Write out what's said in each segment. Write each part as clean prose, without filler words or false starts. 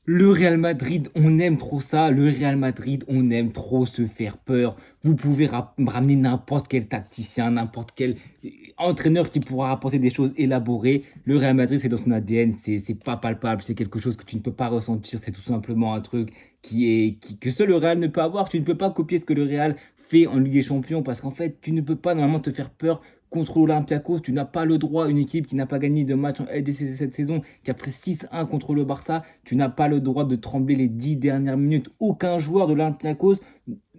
Le Real Madrid, on aime trop ça. Le Real Madrid, on aime trop se faire peur. Vous pouvez ramener n'importe quel tacticien, n'importe quel entraîneur qui pourra apporter des choses élaborées. Le Real Madrid, c'est dans son ADN, c'est pas palpable, c'est quelque chose que tu ne peux pas ressentir. C'est tout simplement un truc que seul le Real ne peut avoir. Tu ne peux pas copier ce que le Real fait en Ligue des Champions parce qu'en fait, tu ne peux pas normalement te faire peur contre l'Olympiakos. Tu n'as pas le droit, une équipe qui n'a pas gagné de match en LDC cette saison, qui a pris 6-1 contre le Barça, tu n'as pas le droit de trembler les 10 dernières minutes. Aucun joueur de l'Olympiakos,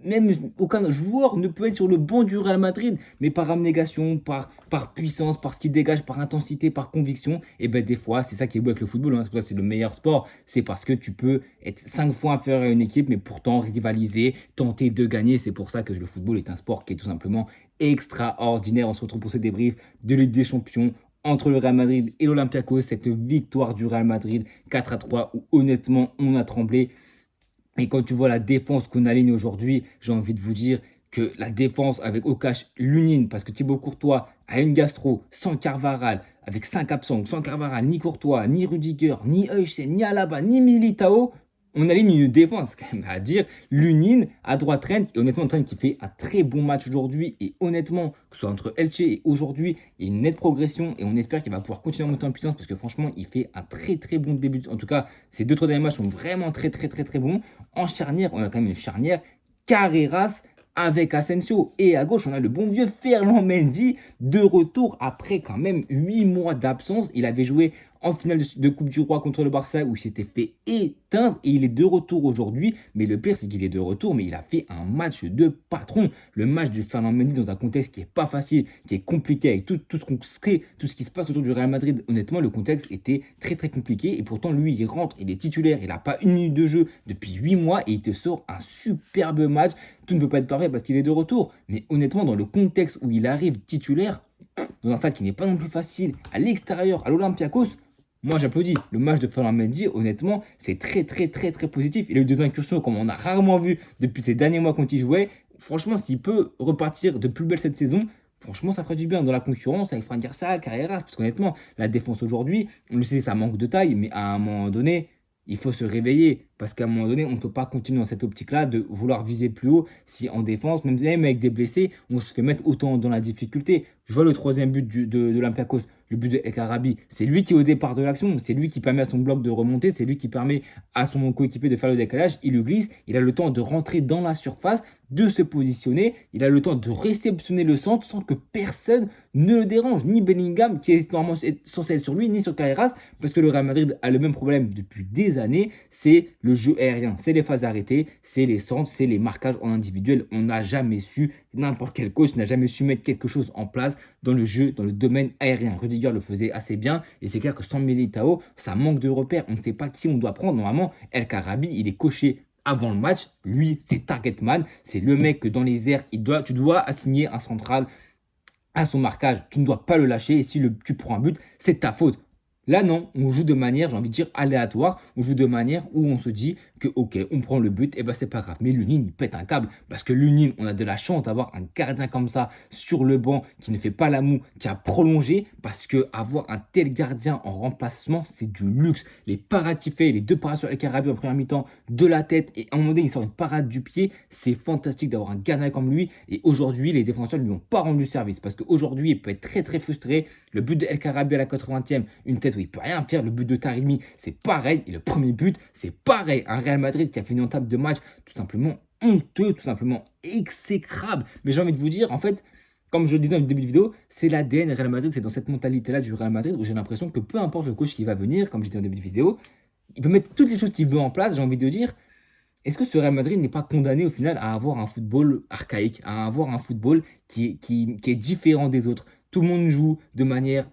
même aucun joueur ne peut être sur le banc du Real Madrid, mais par abnégation, par puissance, par ce qu'il dégage, par intensité, par conviction, et ben des fois, c'est ça qui est beau avec le football, hein, c'est pour ça que c'est le meilleur sport, c'est parce que tu peux être 5 fois inférieur à une équipe, mais pourtant rivaliser, tenter de gagner, c'est pour ça que le football est un sport qui est tout simplement extraordinaire. On se retrouve pour ce débrief de Ligue des Champions entre le Real Madrid et l'Olympiakos, cette victoire du Real Madrid 4-3 où honnêtement on a tremblé. Et quand tu vois la défense qu'on aligne aujourd'hui, j'ai envie de vous dire que la défense avec Okash, Lunine, parce que Thibaut Courtois a une gastro, sans Carvaral, avec 5 absents, sans Carvaral, ni Courtois, ni Rudiger, ni Eusen, ni Alaba, ni Militao, on aligne une défense, quand même, à dire. Lunine, à droite Trent, et honnêtement Trent qui fait un très bon match aujourd'hui, et honnêtement, que ce soit entre Elche et aujourd'hui, il y a une nette progression, et on espère qu'il va pouvoir continuer à monter en puissance, parce que franchement, il fait un très très bon début. En tout cas, ces deux trois derniers matchs sont vraiment très très très très bons. En charnière, on a quand même une charnière Carreras avec Asensio. Et à gauche, on a le bon vieux Ferland Mendy de retour après quand même 8 mois d'absence. Il avait joué en finale de Coupe du Roi contre le Barça où il s'était fait éteindre et il est de retour aujourd'hui. Mais le pire, c'est qu'il est de retour, mais il a fait un match de patron. Le match de Ferland Mendy dans un contexte qui est pas facile, qui est compliqué avec tout ce qu'on crée, tout ce qui se passe autour du Real Madrid. Honnêtement, le contexte était très très compliqué et pourtant lui, il rentre, il est titulaire, il n'a pas une minute de jeu depuis 8 mois et il te sort un superbe match. Tout ne peut pas être parfait parce qu'il est de retour, mais honnêtement, dans le contexte où il arrive titulaire, dans un stade qui n'est pas non plus facile, à l'extérieur, à l'Olympiakos, moi j'applaudis. Le match de Ferland Mendy, honnêtement, c'est très très très très positif. Il a eu des incursions comme on a rarement vu depuis ces derniers mois quand il jouait. Franchement, s'il peut repartir de plus belle cette saison, franchement, ça ferait du bien dans la concurrence avec Fran Garcia, Carreras, parce qu'honnêtement, la défense aujourd'hui, on le sait, ça manque de taille, mais à un moment donné, il faut se réveiller. Parce qu'à un moment donné, on ne peut pas continuer dans cette optique-là de vouloir viser plus haut si en défense, même avec des blessés, on se fait mettre autant dans la difficulté. Je vois le troisième but de l'Olympiakos, le but de El Karabi. C'est lui qui est au départ de l'action, c'est lui qui permet à son bloc de remonter, c'est lui qui permet à son coéquipier de faire le décalage. Il le glisse, il a le temps de rentrer dans la surface, de se positionner, il a le temps de réceptionner le centre sans que personne ne le dérange, ni Bellingham qui est normalement censé être sur lui, ni sur Carreras, parce que le Real Madrid a le même problème depuis des années, c'est le jeu aérien, c'est les phases arrêtées, c'est les centres, c'est les marquages en individuel. On n'a jamais su, n'importe quel coach n'a jamais su mettre quelque chose en place dans le jeu, dans le domaine aérien. Rudiger le faisait assez bien, et c'est clair que sans Militao, ça manque de repères, on ne sait pas qui on doit prendre. Normalement, El Karabi, il est coché avant le match, lui, c'est target man, c'est le mec que dans les airs, tu dois assigner un central à son marquage, tu ne dois pas le lâcher, et si tu prends un but, c'est ta faute. Là, non, on joue de manière, j'ai envie de dire, aléatoire. On joue de manière où on se dit que, ok, on prend le but, et ben c'est pas grave. Mais Lunin, il pète un câble. Parce que Lunin, on a de la chance d'avoir un gardien comme ça sur le banc qui ne fait pas la moue, qui a prolongé. Parce que avoir un tel gardien en remplacement, c'est du luxe. Les parades qu'il fait, les deux parades sur El Karabi en première mi-temps, de la tête, et à un moment donné, il sort une parade du pied. C'est fantastique d'avoir un gardien comme lui. Et aujourd'hui, les défenseurs ne lui ont pas rendu service. Parce qu'aujourd'hui, il peut être très très frustré. Le but de El Karabi à la 80e, une tête où il peut rien faire. Le but de Tarimi, c'est pareil. Et le premier but, c'est pareil. Un Real Madrid qui a fini en table de match tout simplement honteux, tout simplement exécrable. Mais j'ai envie de vous dire, en fait, comme je le disais dans le début de vidéo, c'est l'ADN Real Madrid. C'est dans cette mentalité-là du Real Madrid où j'ai l'impression que peu importe le coach qui va venir, comme je disais en début de vidéo, il peut mettre toutes les choses qu'il veut en place. J'ai envie de dire, est-ce que ce Real Madrid n'est pas condamné au final à avoir un football archaïque, à avoir un football qui est différent des autres? Tout le monde joue de manière,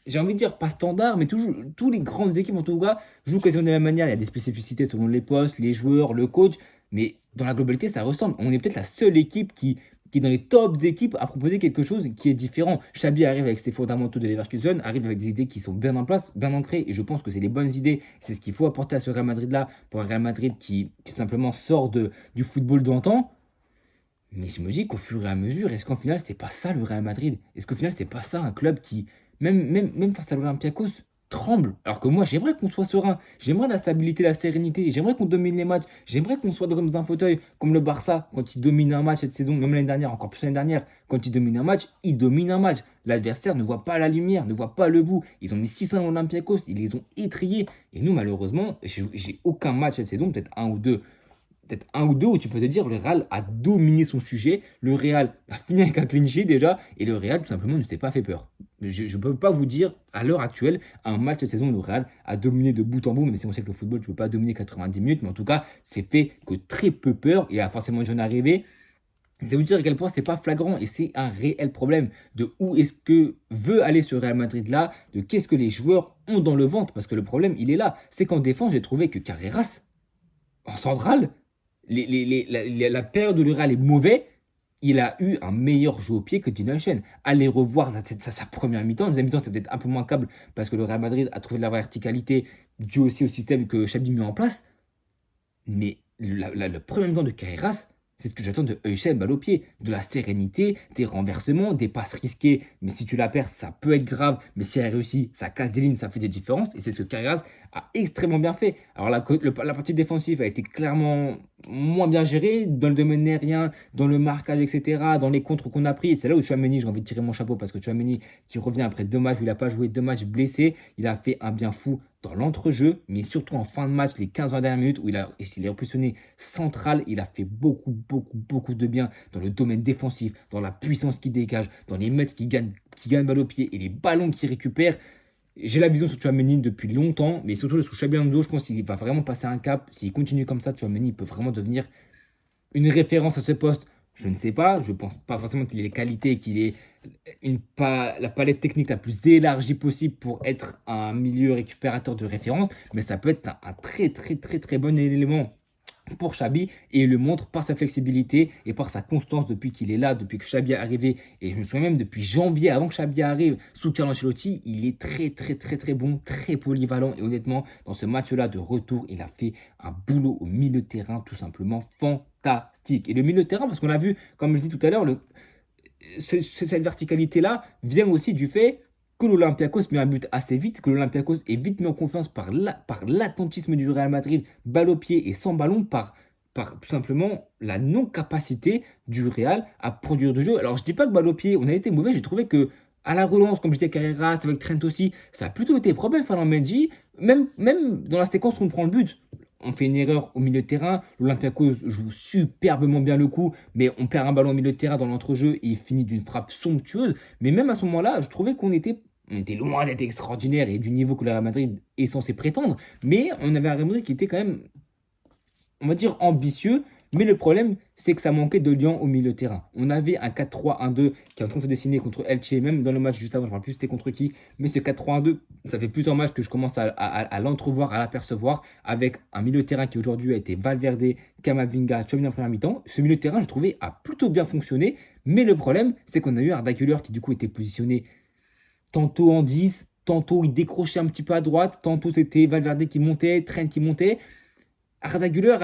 j'ai envie de dire, pas standard, mais toujours, tous les grandes équipes, en tout cas, jouent quasiment de la même manière. Il y a des spécificités selon les postes, les joueurs, le coach, mais dans la globalité, ça ressemble. On est peut-être la seule équipe qui est dans les tops équipes à proposer quelque chose qui est différent. Xabi arrive avec ses fondamentaux de Leverkusen, arrive avec des idées qui sont bien en place, bien ancrées, et je pense que c'est les bonnes idées. C'est ce qu'il faut apporter à ce Real Madrid-là, pour un Real Madrid qui simplement sort du football d'antan. Mais je me dis qu'au fur et à mesure, est-ce qu'en final, c'est pas ça le Real Madrid? Est-ce qu'au final, c'est pas ça un club qui, même face à l'Olympiakos, tremble. Alors que moi, j'aimerais qu'on soit serein. J'aimerais la stabilité, la sérénité. J'aimerais qu'on domine les matchs. J'aimerais qu'on soit dans un fauteuil comme le Barça quand il domine un match cette saison, même l'année dernière, encore plus l'année dernière. Quand il domine un match, il domine un match. L'adversaire ne voit pas la lumière, ne voit pas le bout. Ils ont mis 6-1 à l'Olympiakos, ils les ont étriés. Et nous, malheureusement, j'ai aucun match cette saison, peut-être un ou deux où tu peux te dire le Real a dominé son sujet, le Real a fini avec un clean sheet déjà, et le Real tout simplement ne s'est pas fait peur. Je ne peux pas vous dire à l'heure actuelle un match cette saison où le Real a dominé de bout en bout, même si on sait que le football tu ne peux pas dominer 90 minutes, mais en tout cas c'est fait que très peu peur, il y a forcément une jeune arrivée. C'est vous dire à quel point c'est pas flagrant et c'est un réel problème de où est-ce que veut aller ce Real Madrid là, de qu'est-ce que les joueurs ont dans le ventre, parce que le problème il est là, c'est qu'en défense j'ai trouvé que Carreras en centrale, la période où le Real est mauvais, il a eu un meilleur jeu au pied que Dino Chen. Allez revoir sa première mi-temps. Deuxième mi-temps, c'est peut-être un peu moins câble parce que le Real Madrid a trouvé de la verticalité dû aussi au système que Xabi met en place. Mais la première mi-temps de Carreras, c'est ce que j'attends de Euchel, balle au pied. De la sérénité, des renversements, des passes risquées. Mais si tu la perds, ça peut être grave. Mais si elle réussit, ça casse des lignes, ça fait des différences. Et c'est ce que Carreras a extrêmement bien fait. Alors la partie défensive a été clairement moins bien gérée dans le domaine aérien, dans le marquage, etc., dans les contres qu'on a pris. Et c'est là où Tchouaméni, j'ai envie de tirer mon chapeau parce que Tchouaméni, qui revient après 2 matchs où il n'a pas joué, 2 matchs blessé, il a fait un bien fou dans l'entrejeu, mais surtout en fin de match, les 15-20 dernières minutes où il est repoussonné central, il a fait beaucoup, beaucoup, beaucoup de bien dans le domaine défensif, dans la puissance qu'il dégage, dans les mètres qui gagnent balle au pied et les ballons qu'il récupère. J'ai la vision sur Tchouaméni depuis longtemps, mais surtout sous Xabi Alonso, je pense qu'il va vraiment passer un cap. S'il continue comme ça, Tchouaméni peut vraiment devenir une référence à ce poste. Je ne sais pas, je ne pense pas forcément qu'il ait les qualités, qu'il ait la palette technique la plus élargie possible pour être un milieu récupérateur de référence, mais ça peut être un très très très très bon élément pour Xabi et il le montre par sa flexibilité et par sa constance depuis qu'il est là, depuis que Xabi est arrivé. Et je me souviens même depuis janvier, avant que Xabi arrive, sous Carlo Ancelotti, il est très très très très bon, très polyvalent. Et honnêtement, dans ce match-là de retour, il a fait un boulot au milieu de terrain tout simplement fantastique. Et le milieu de terrain, parce qu'on a vu, comme je dis tout à l'heure, cette verticalité-là vient aussi du fait que l'Olympiakos met un but assez vite, que l'Olympiakos est vite mis en confiance par l'attentisme du Real Madrid, balle au pied et sans ballon, par tout simplement la non-capacité du Real à produire du jeu. Alors je dis pas que balle au pied, on a été mauvais, j'ai trouvé que à la relance, comme je disais Carreras, avec Trent aussi, ça a plutôt été problème Fernand Mendy, même dans la séquence où on prend le but. On fait une erreur au milieu de terrain. L'Olympiakos joue superbement bien le coup, mais on perd un ballon au milieu de terrain dans l'entrejeu et il finit d'une frappe somptueuse. Mais même à ce moment-là, je trouvais qu'on était loin d'être extraordinaire et du niveau que le Real Madrid est censé prétendre. Mais on avait un Real Madrid qui était quand même, on va dire, ambitieux. Mais le problème, c'est que ça manquait de liant au milieu de terrain. On avait un 4-3-1-2 qui est en train de se dessiner contre Elche, même dans le match juste avant, je ne me rappelle plus c'était contre qui. Mais ce 4-3-1-2, ça fait plusieurs matchs que je commence à l'entrevoir, à l'apercevoir, avec un milieu de terrain qui aujourd'hui a été Valverde, Camavinga, Tchouaméni en première mi-temps. Ce milieu de terrain, je trouvais, a plutôt bien fonctionné. Mais le problème, c'est qu'on a eu Arda Güler qui du coup était positionné tantôt en 10, tantôt il décrochait un petit peu à droite, tantôt c'était Valverde qui montait, Trent qui montait. Arda Güler,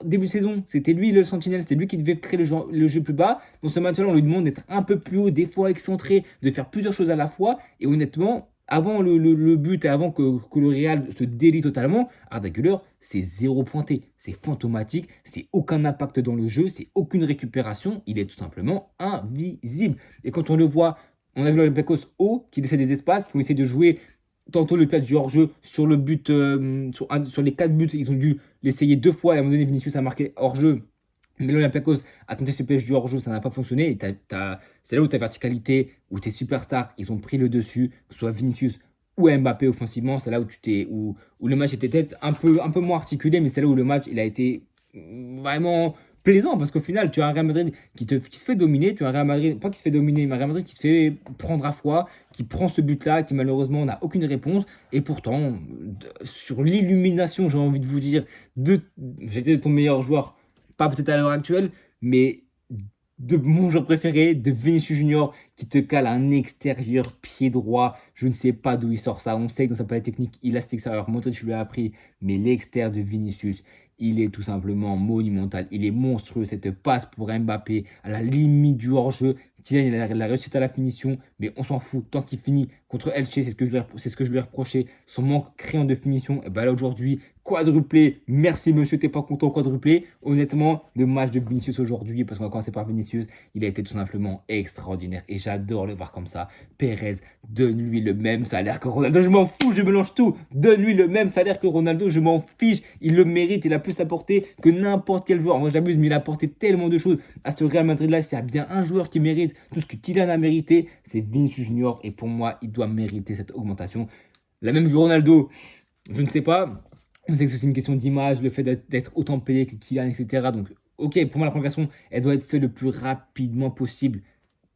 début de saison, c'était lui le sentinelle, c'était lui qui devait créer le jeu plus bas. Dans ce match-là, on lui demande d'être un peu plus haut, des fois excentré, de faire plusieurs choses à la fois. Et honnêtement, avant le but et avant que le Real se délie totalement, Arda Güler, c'est zéro pointé. C'est fantomatique, c'est aucun impact dans le jeu, c'est aucune récupération. Il est tout simplement invisible. Et quand on le voit, on a vu l'Olympiakos haut, qui laissait des espaces, qui ont essayé de jouer tantôt le piège du hors-jeu sur le but, sur les 4 buts, ils ont dû l'essayer 2 fois et à un moment donné, Vinicius a marqué hors-jeu. Mais l'Olympiakos a tenté ce piège du hors-jeu, ça n'a pas fonctionné. Et c'est là où ta verticalité, où tes superstars, ils ont pris le dessus, que ce soit Vinicius ou Mbappé offensivement. C'est là où le match était peut-être un peu moins articulé, mais c'est là où le match il a été vraiment plaisant parce qu'au final, tu as un Real Madrid qui se fait dominer, tu as un Real Madrid, pas qui se fait dominer, mais un Real Madrid qui se fait prendre à froid, qui prend ce but-là, qui malheureusement n'a aucune réponse. Et pourtant, sur l'illumination, j'ai envie de vous dire, j'étais de ton meilleur joueur, pas peut-être à l'heure actuelle, mais de mon joueur préféré, de Vinicius Junior, qui te cale un extérieur pied droit. Je ne sais pas d'où il sort ça. On sait que dans sa palette technique, il a cet extérieur. Modric lui a appris, mais l'extérieur de Vinicius, il est tout simplement monumental. Il est monstrueux. Cette passe pour Mbappé à la limite du hors-jeu Kylian, il a la réussite à la finition, mais on s'en fout. Tant qu'il finit contre Elche, c'est ce que je lui ai reproché. Son manque criant de finition, et ben là aujourd'hui, quadruplé. Merci monsieur, t'es pas content, quadruplé. Honnêtement, le match de Vinicius aujourd'hui, parce qu'on va commencer par Vinicius, il a été tout simplement extraordinaire. Et j'adore le voir comme ça. Perez, donne-lui le même salaire que Ronaldo. Je m'en fous, je mélange tout. Donne-lui le même salaire que Ronaldo, je m'en fiche. Il le mérite, il a plus apporté que n'importe quel joueur. Moi j'abuse, mais il a apporté tellement de choses à ce Real Madrid-là. S'il y a bien un joueur qui mérite tout ce que Kylian a mérité, c'est Vinicius Junior. Et pour moi, il doit mériter cette augmentation. La même que Ronaldo, je ne sais pas. On sait que c'est une question d'image, le fait d'être autant payé que Kylian, etc. Donc, ok, pour moi, la prolongation, elle doit être faite le plus rapidement possible.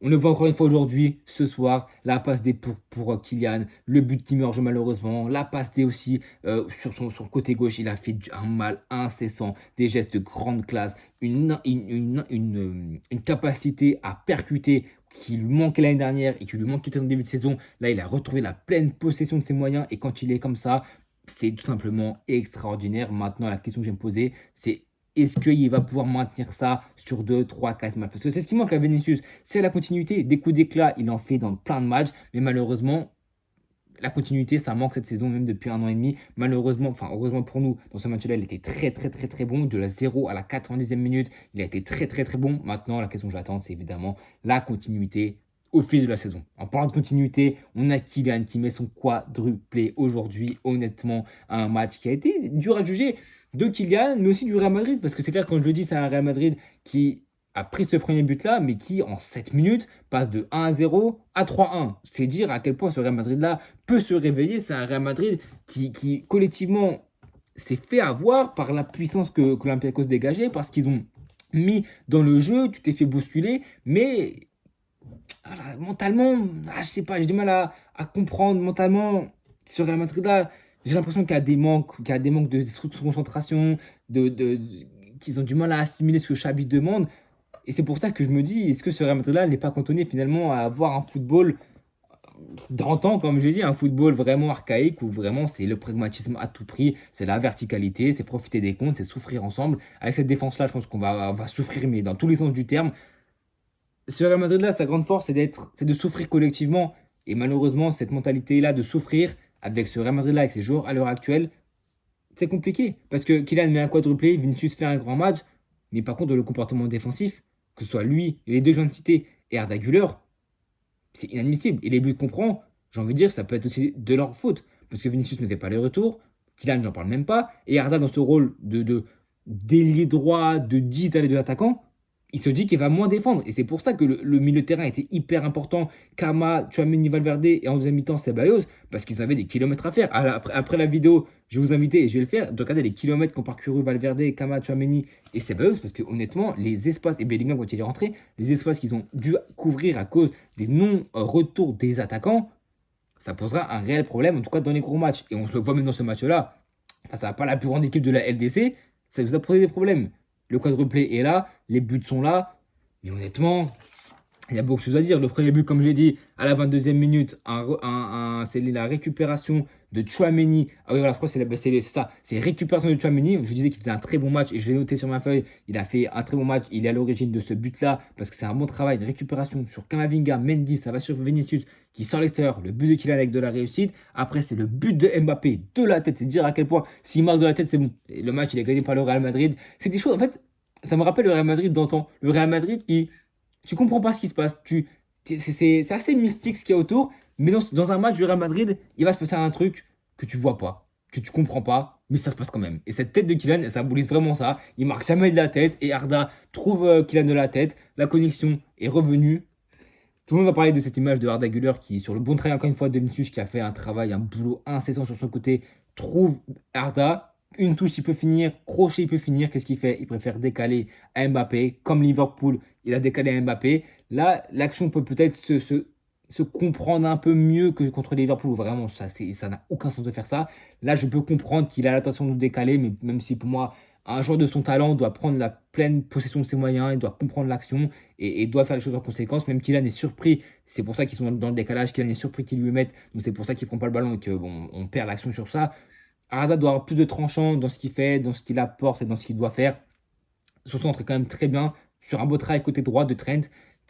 On le voit encore une fois aujourd'hui, ce soir, la passe D pour Kylian, le but qui meurt malheureusement, la passe D aussi sur le côté gauche, il a fait un mal incessant, des gestes de grande classe, une capacité à percuter qui lui manquait l'année dernière et qui lui manquait peut-être au début de saison. Là, il a retrouvé la pleine possession de ses moyens et quand il est comme ça, c'est tout simplement extraordinaire. Maintenant, la question que je vais me poser, c'est est-ce qu'il va pouvoir maintenir ça sur 2, 3, 4 matchs? Parce que c'est ce qui manque à Vinicius, c'est la continuité. Des coups d'éclat, il en fait dans plein de matchs, mais malheureusement, la continuité, ça manque cette saison, même depuis 1 an et demi. Malheureusement, enfin, heureusement pour nous, dans ce match-là, il était très, très, très, très bon. De la 0 à la 90e minute, il a été très, très, très bon. Maintenant, la question que j'attends, c'est évidemment la continuité au fil de la saison. En parlant de continuité, on a Kylian qui met son quadruplé aujourd'hui. Honnêtement, un match qui a été dur à juger de Kylian, mais aussi du Real Madrid. Parce que c'est clair, quand je le dis, c'est un Real Madrid qui a pris ce premier but-là, mais qui, en 7 minutes, passe de 1-0 à 3-1. C'est dire à quel point ce Real Madrid-là peut se réveiller. C'est un Real Madrid qui collectivement, s'est fait avoir par la puissance que l'Olympiakos dégageait, parce qu'ils ont mis dans le jeu, tu t'es fait bousculer, mais mentalement, je sais pas, j'ai du mal à comprendre mentalement ce Real Madrid-là. J'ai l'impression qu'il y a des manques de concentration, qu'ils ont du mal à assimiler ce que Xabi demande. Et c'est pour ça que je me dis, est-ce que ce Real Madrid-là n'est pas cantonné finalement à avoir un football d'antan, comme je dis, un football vraiment archaïque où vraiment c'est le pragmatisme à tout prix, c'est la verticalité, c'est profiter des comptes, c'est souffrir ensemble. Avec cette défense-là, je pense qu'on va souffrir, mais dans tous les sens du terme. Ce Real Madrid-là, sa grande force, c'est de souffrir collectivement. Et malheureusement, cette mentalité-là de souffrir avec ce Real Madrid-là, avec ses joueurs à l'heure actuelle, c'est compliqué. Parce que Kylian met un quadruplé, Vinicius fait un grand match, mais par contre, dans le comportement défensif, que ce soit lui et les deux jeunes cités et Arda Güler, c'est inadmissible. Et les buts qu'on prend, j'ai envie de dire, ça peut être aussi de leur faute. Parce que Vinicius ne fait pas les retours, Kylian, j'en parle même pas, et Arda, dans ce rôle d'ailier droit, de 10 à les deux attaquants, il se dit qu'il va moins défendre. Et c'est pour ça que le milieu de terrain était hyper important. Kama, Tchouaméni, Valverde et en deuxième mi-temps, Ceballos, parce qu'ils avaient des kilomètres à faire. Après la vidéo, je vais vous inviter, et je vais le faire, de regarder les kilomètres qu'ont parcouru Valverde, Kama, Tchouaméni et Ceballos, parce que honnêtement, les espaces, et Bellingham quand il est rentré, les espaces qu'ils ont dû couvrir à cause des non-retours des attaquants, ça posera un réel problème, en tout cas dans les gros matchs. Et on se le voit même dans ce match-là, face à pas la plus grande équipe de la LDC, ça vous a posé des problèmes. Le quadruplé est là, les buts sont là, mais honnêtement, il y a beaucoup de choses à dire. Le premier but, comme j'ai dit, à la 22e minute, c'est la récupération de Tchouaméni. Ah oui, voilà, je crois que c'est ça. C'est récupération de Tchouaméni. Je disais qu'il faisait un très bon match et je l'ai noté sur ma feuille. Il a fait un très bon match. Il est à l'origine de ce but-là parce que c'est un bon travail. Une récupération sur Camavinga, Mendy, ça va sur Vinicius qui sort l'extérieur. Le but de Kylian avec de la réussite. Après, c'est le but de Mbappé de la tête. C'est dire à quel point s'il marque de la tête, c'est bon. Et le match, il est gagné par le Real Madrid. C'est des choses, en fait, ça me rappelle le Real Madrid d'antan. Le Real Madrid qui tu comprends pas ce qui se passe. C'est assez mystique ce qu'il y a autour. Mais dans un match du Real Madrid, il va se passer un truc que tu vois pas, que tu comprends pas, mais ça se passe quand même. Et cette tête de Kylian, elle symbolise vraiment ça. Il marque jamais de la tête et Arda trouve Kylian de la tête. La connexion est revenue. Tout le monde va parler de cette image de Arda Güler qui, sur le bon travail encore une fois de Vinicius, qui a fait un travail, un boulot incessant sur son côté, trouve Arda. Une touche, il peut finir. Crochet, il peut finir. Qu'est-ce qu'il fait? Il préfère décaler à Mbappé. Comme Liverpool, il a décalé à Mbappé. Là, l'action peut peut-être se comprendre un peu mieux que contre Liverpool. Vraiment, ça n'a aucun sens de faire ça. Là, je peux comprendre qu'il a l'intention de décaler, mais même si pour moi, un joueur de son talent doit prendre la pleine possession de ses moyens, il doit comprendre l'action et doit faire les choses en conséquence. Même Kylian est surpris, c'est pour ça qu'ils sont dans le décalage. Kylian est surpris qu'ils lui mettent, donc c'est pour ça qu'il ne prend pas le ballon et qu'on on perd l'action sur ça. Arda doit avoir plus de tranchant dans ce qu'il fait, dans ce qu'il apporte et dans ce qu'il doit faire. Son centre est quand même très bien. Sur un beau travail côté droit de Trent.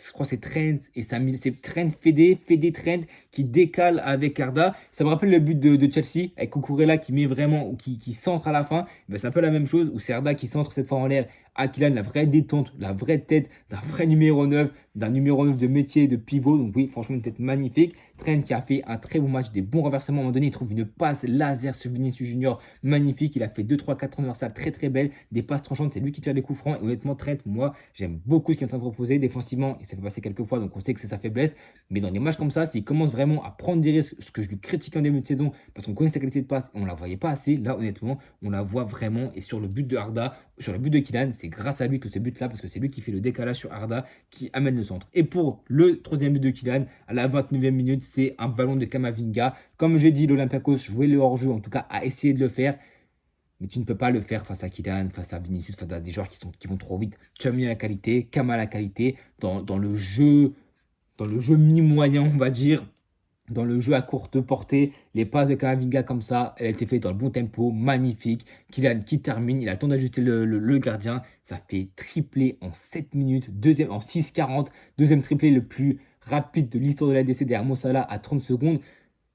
je crois que c'est Trent et c'est Trent Fede Trent qui décale avec Arda. Ça me rappelle le but de Chelsea avec Cucurella qui met vraiment, qui centre à la fin. Ben, c'est un peu la même chose où c'est Arda qui centre cette fois en l'air. Kylian, la vraie détente, la vraie tête d'un vrai numéro 9, d'un numéro 9 de métier, de pivot. Donc oui, franchement, une tête magnifique. Trent qui a fait un très bon match, des bons renversements. À un moment donné, il trouve une passe laser sur Vinicius Junior magnifique. Il a fait 2-3-4 transversales très très belles, des passes tranchantes. C'est lui qui tire les coups francs. Et honnêtement, Trent, moi, j'aime beaucoup ce qu'il est en train de proposer. Défensivement, il s'est fait passer quelques fois, donc on sait que c'est sa faiblesse. Mais dans des matchs comme ça, s'il commence vraiment à prendre des risques, ce que je lui critique en début de saison, parce qu'on connaît sa qualité de passe et on ne la voyait pas assez, là, honnêtement, on la voit vraiment. Et sur le but de Arda, sur le but de Kylian, c'est grâce à lui que ce but-là, parce que c'est lui qui fait le décalage sur Arda, qui amène le centre. Et pour le troisième but de Kylian, à la 29e minute, c'est un ballon de Camavinga. Comme j'ai dit, l'Olympiakos jouait le hors-jeu, en tout cas a essayé de le faire. Mais tu ne peux pas le faire face à Kylian, face à Vinicius, face à des joueurs qui vont trop vite. Tchouaméni a la qualité, Kama a la qualité. Dans le jeu mi-moyen, on va dire, dans le jeu à courte portée, les passes de Camavinga comme ça, elle a été faite dans le bon tempo, magnifique. Kylian qui termine, il a le temps d'ajuster le gardien. Ça fait triplé en 7 minutes, deuxième en 6,40. Deuxième triplé le plus rapide de l'histoire de la DC derrière Mo Salah à 30 secondes.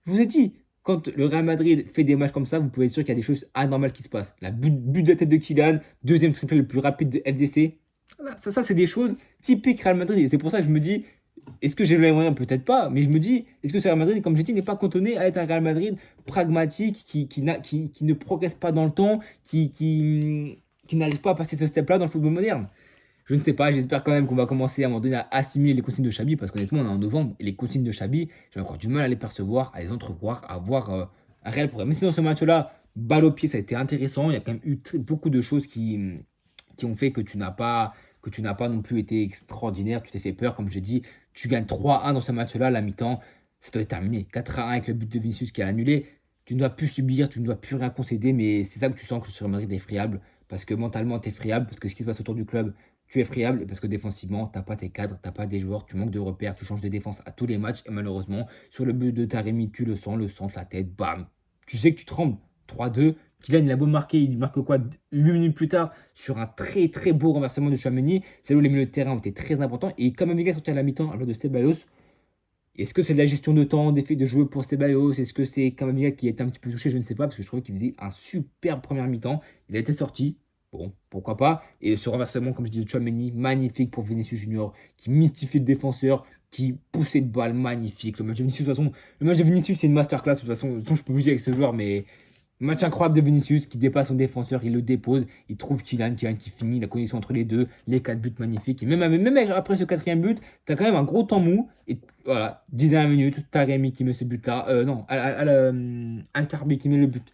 Je vous ai dit, quand le Real Madrid fait des matchs comme ça, vous pouvez être sûr qu'il y a des choses anormales qui se passent. La but de tête de Kylian, deuxième triplé le plus rapide de LDC. Voilà, ça c'est des choses typiques Real Madrid. Et c'est pour ça que je me dis, est-ce que j'ai le moyen? Peut-être pas. Mais je me dis, est-ce que ce Real Madrid, comme j'ai dit, n'est pas cantonné à être un Real Madrid pragmatique, qui ne progresse pas dans le temps, qui n'arrive pas à passer ce step-là dans le football moderne? Je ne sais pas, j'espère quand même qu'on va commencer à un moment donné à assimiler les consignes de Xabi, parce qu'honnêtement, on est en novembre, et les consignes de Xabi, j'ai encore du mal à les percevoir, à les entrevoir, à avoir un réel problème. Mais sinon, ce match-là, balle au pied, ça a été intéressant. Il y a quand même eu beaucoup de choses qui ont fait que tu n'as pas non plus été extraordinaire. Tu t'es fait peur, comme j'ai dit. Tu gagnes 3-1 dans ce match-là, la mi-temps, ça doit être terminé. 4-1 avec le but de Vinicius qui est annulé. Tu ne dois plus subir, tu ne dois plus rien concéder, mais c'est ça que tu sens que sur Madrid est friable, parce que mentalement, tu es friable, parce que ce qui se passe autour du club, tu es friable, et parce que défensivement, tu n'as pas tes cadres, tu n'as pas des joueurs, tu manques de repères, tu changes de défense à tous les matchs, et malheureusement, sur le but de Taremi, tu le sens, la tête, bam. Tu sais que tu trembles. 3-2. Kylian, il a beau marquer, il marque quoi 8 minutes plus tard sur un très très beau renversement de Tchouaméni. C'est là où les milieux de terrain ont été très importants. Et comme Amiga sorti à la mi-temps à l'heure de Ceballos, est-ce que c'est de la gestion de temps, d'effet de jouer pour Ceballos? Est-ce que c'est Camavinga qui est un petit peu touché? Je ne sais pas, parce que je trouvais qu'il faisait un super première mi-temps. Il a été sorti. Bon, pourquoi pas. Et ce renversement, comme je dis, de Tchouaméni, magnifique pour Vinicius Junior, qui mystifie le défenseur, qui poussait de balle, magnifique. Le match de Vinicius, de toute façon, le match de Vinicius, c'est une masterclass. De toute façon, je peux vous dire avec ce joueur, mais match incroyable de Vinicius qui dépasse son défenseur, il le dépose, il trouve Kylian qui finit, la connexion entre les deux, les 4 buts magnifiques. Et même après ce quatrième but, tu as quand même un gros temps mou. Et voilà, 10 dernières minutes, Taremi qui met ce but-là. Non, Al-Karbi qui met le but.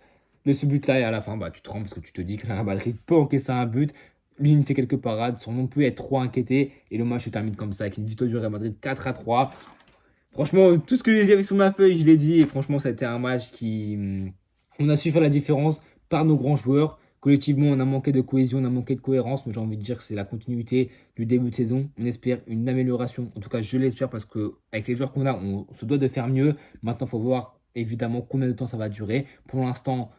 Ce but-là, et à la fin, bah, tu te rends parce que tu te dis que la Madrid peut encaisser un but. Lui, il fait quelques parades sans non plus être trop inquiété. Et le match se termine comme ça avec une victoire du Real Madrid 4-3. Franchement, tout ce que j'ai dit avec sur ma feuille, je l'ai dit. Et franchement, ça a été un match qui. On a su faire la différence par nos grands joueurs. Collectivement, on a manqué de cohésion, on a manqué de cohérence, mais j'ai envie de dire que c'est la continuité du début de saison. On espère une amélioration. En tout cas, je l'espère parce qu'avec les joueurs qu'on a, on se doit de faire mieux. Maintenant, il faut voir évidemment combien de temps ça va durer. Pour l'instant,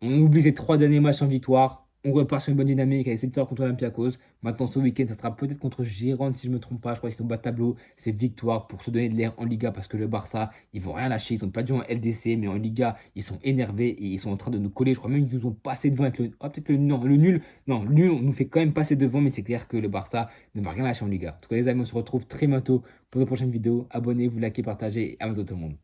on oublie ces 3 derniers matchs en victoire. On repart sur une bonne dynamique avec cette victoire contre Olympiakos. Maintenant, ce week-end, ça sera peut-être contre Gérone, si je ne me trompe pas. Je crois qu'ils sont au bas de tableau. C'est victoire pour se donner de l'air en Liga parce que le Barça, ils vont rien lâcher. Ils ont pas dû en LDC, mais en Liga, ils sont énervés et ils sont en train de nous coller. Je crois même qu'ils nous ont passé devant avec le. Ah, peut-être non, le nul. Non, le nul, on nous fait quand même passer devant, mais c'est clair que le Barça ne va rien lâcher en Liga. En tout cas, les amis, on se retrouve très bientôt pour de prochaines vidéos. Abonnez-vous, likez, partagez et à bientôt tout le monde.